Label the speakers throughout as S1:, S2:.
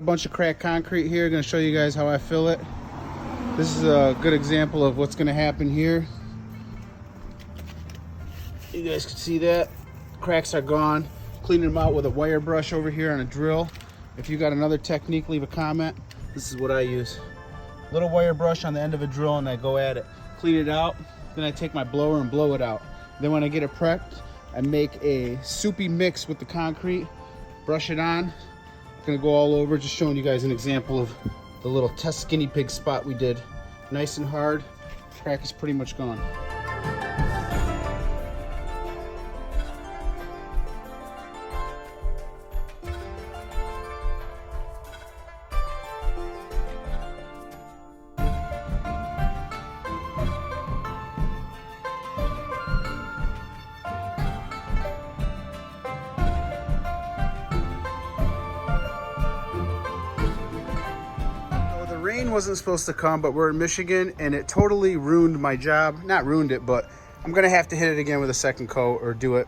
S1: A bunch of cracked concrete here. Going to show you guys how I fill it. This is a good example of what's going to happen here. You guys can see that. Cracks are gone. Cleaning them out with a wire brush over here on a drill. If you got another technique, leave a comment. This is what I use. Little wire brush on the end of a drill and I go at it. Clean it out. Then I take my blower and blow it out. Then when I get it prepped, I make a soupy mix with the concrete. Brush it on. Gonna go all over, just showing you guys an example of the little test guinea pig spot we did. Nice and hard. Crack is pretty much gone. Rain wasn't supposed to come, but we're in Michigan and it totally ruined my job. Not ruined it, but I'm gonna have to hit it again with a second coat or do it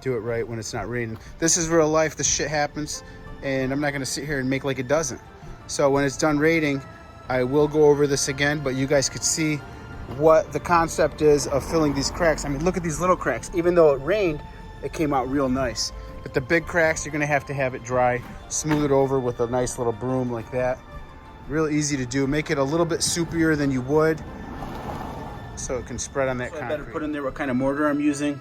S1: right when it's not raining. This is real life. This shit happens and I'm not gonna sit here and make like it doesn't. So when it's done raining, I will go over this again, but you guys could see what the concept is of filling these cracks. I mean, look at these little cracks. Even though it rained, it came out real nice. But the big cracks, you're gonna have it dry, smooth it over with a nice little broom like that. Real easy to do. Make it a little bit soupier than you would so it can spread on that concrete. I better put in there what kind of mortar I'm using.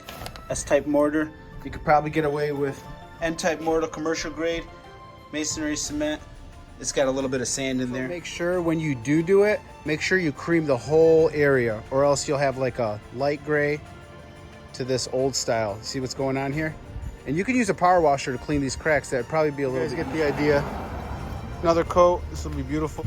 S1: S-type mortar. You could probably get away with N-type mortar, commercial grade, masonry cement. It's got a little bit of sand in there. Make sure when you do it, make sure you cream the whole area or else you'll have like a light gray to this old style. See what's going on here? And you can use a power washer to clean these cracks. That'd probably be a little bit. You guys get the idea. Another coat, this will be beautiful.